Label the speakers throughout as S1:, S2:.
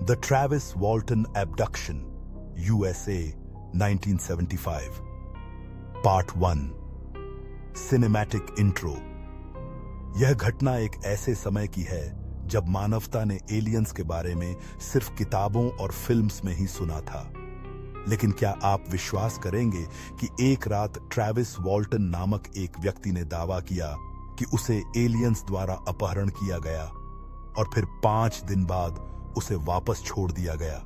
S1: The Travis Walton Abduction, USA, 1975. Part 1. Cinematic Intro. यह घटना एक ऐसे समय की है जब मानवता ने एलियंस के बारे में सिर्फ किताबों और फिल्म्स में ही सुना था। लेकिन क्या आप विश्वास करेंगे कि एक रात ट्रैविस वॉल्टन नामक एक व्यक्ति ने दावा किया कि उसे एलियंस द्वारा अपहरण किया गया और फिर 5 दिन बाद उसे वापस छोड़ दिया गया।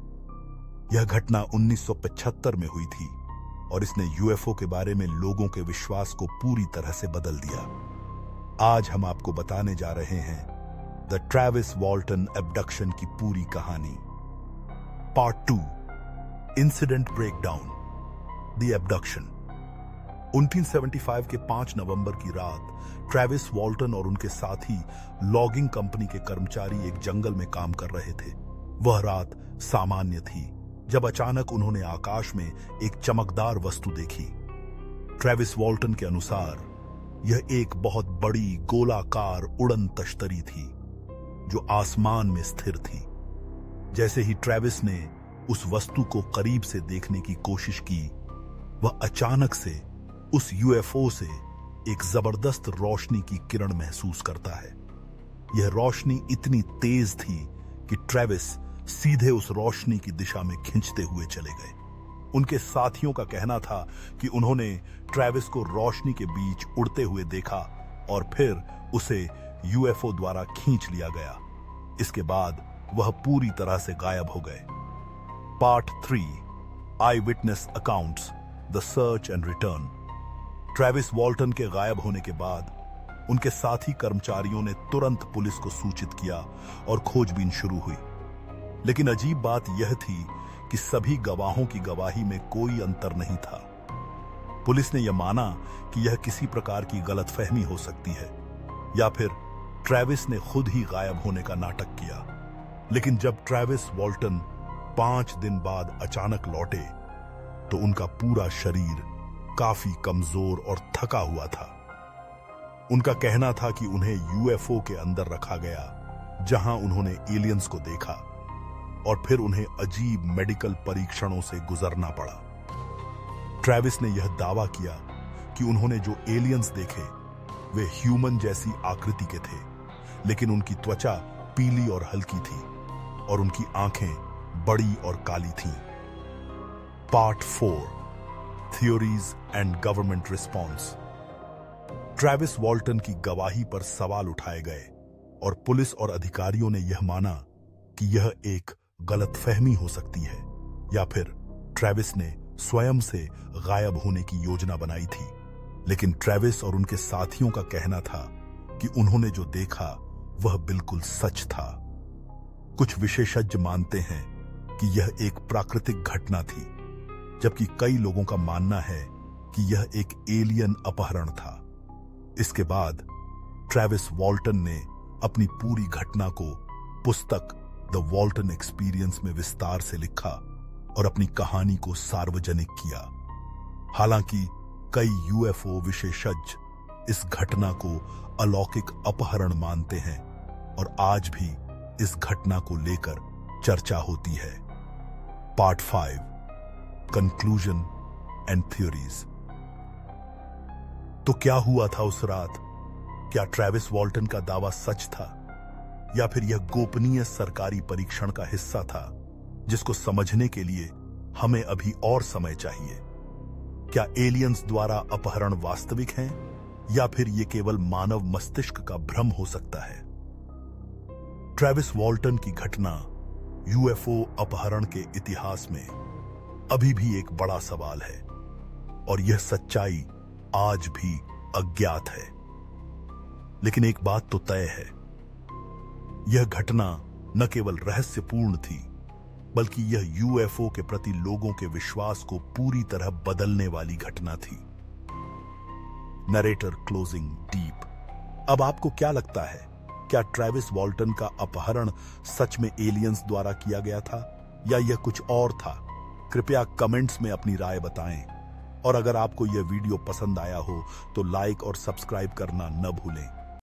S1: यह घटना 1975 में हुई थी और इसने यूएफओ के बारे में लोगों के विश्वास को पूरी तरह से बदल दिया। आज हम आपको बताने जा रहे हैं द ट्रैविस वॉल्टन एब्डक्शन की पूरी कहानी। Part 2, incident breakdown, the abduction. 1975 के 5 नवंबर की रात ट्रैविस वॉल्टन और उनके साथी लॉगिंग कंपनी के कर्मचारी एक जंगल में काम कर रहे थे। वह रात सामान्य थी जब अचानक उन्होंने आकाश में एक चमकदार वस्तु देखी। ट्रैविस वॉल्टन के अनुसार यह एक बहुत बड़ी गोलाकार उड़न तश्तरी थी जो आसमान में स्थिर थी। जैसे ही ट्रैविस ने उस वस्तु को करीब से देखने की कोशिश की, वह अचानक से उस यूएफओ से एक जबरदस्त रोशनी की किरण महसूस करता है। यह रोशनी इतनी तेज थी कि ट्रैविस सीधे उस रोशनी की दिशा में खींचते हुए चले गए। उनके साथियों का कहना था कि उन्होंने ट्रैविस को रोशनी के बीच उड़ते हुए देखा और फिर उसे यूएफओ द्वारा खींच लिया गया। इसके बाद वह पूरी तरह से गायब हो गए। Part 3, I witness accounts, the search and return. Travis वॉल्टन के गायब होने के बाद उनके साथी कर्मचारियों ने तुरंत पुलिस को सूचित किया और खोजबीन शुरू हुई। लेकिन अजीब बात यह थी कि सभी गवाहों की गवाही में कोई अंतर नहीं था। पुलिस ने यह माना कि यह किसी प्रकार की गलतफहमी हो सकती है या फिर ट्रैविस ने खुद ही गायब होने का नाटक किया। लेकिन जब ट्रैविस वॉल्टन 5 दिन बाद अचानक लौटे तो उनका पूरा शरीर काफी कमजोर और थका हुआ था। उनका कहना था कि उन्हें यूएफओ के अंदर रखा गया जहां उन्होंने एलियंस को देखा और फिर उन्हें अजीब मेडिकल परीक्षणों से गुजरना पड़ा। ट्रैविस ने यह दावा किया कि उन्होंने जो एलियंस देखे वे ह्यूमन जैसी आकृति के थे, लेकिन उनकी त्वचा पीली और हल्की थी और उनकी आंखें बड़ी और काली थीं। Part 4, theories and government response. Travis वॉल्टन की गवाही पर सवाल उठाए गए और पुलिस और अधिकारियों ने यह माना कि यह एक गलतफहमी हो सकती है या फिर ट्रैविस ने स्वयं से गायब होने की योजना बनाई थी। लेकिन ट्रैविस और उनके साथियों का कहना था कि उन्होंने जो देखा वह बिल्कुल सच था। कुछ विशेषज्ञ मानते हैं कि यह एक प्राकृतिक घटना थी, जबकि कई लोगों का मानना है कि यह एक एलियन अपहरण था। इसके बाद ट्रैविस वॉल्टन ने अपनी पूरी घटना को पुस्तक द वॉल्टन एक्सपीरियंस में विस्तार से लिखा और अपनी कहानी को सार्वजनिक किया। हालांकि कई यूएफओ विशेषज्ञ इस घटना को अलौकिक अपहरण मानते हैं और आज भी इस घटना को लेकर चर्चा होती है। Part 5, conclusion and theories. तो क्या हुआ था उस रात? क्या ट्रैविस वॉल्टन का दावा सच था या फिर यह गोपनीय सरकारी परीक्षण का हिस्सा था जिसको समझने के लिए हमें अभी और समय चाहिए? क्या एलियंस द्वारा अपहरण वास्तविक हैं या फिर यह केवल मानव मस्तिष्क का भ्रम हो सकता है? ट्रैविस वॉल्टन की घटना यूएफओ अपहरण के इतिहास में अभी भी एक बड़ा सवाल है और यह सच्चाई आज भी अज्ञात है। लेकिन एक बात तो तय है, यह घटना न केवल रहस्यपूर्ण थी बल्कि यह यूएफओ के प्रति लोगों के विश्वास को पूरी तरह बदलने वाली घटना थी। Narrator closing deep. अब आपको क्या लगता है, क्या ट्रैविस वॉल्टन का अपहरण सच में एलियंस द्वारा किया गया था या यह कुछ और था? कृपया कमेंट्स में अपनी राय बताएं और अगर आपको यह वीडियो पसंद आया हो तो लाइक और सब्सक्राइब करना न भूलें।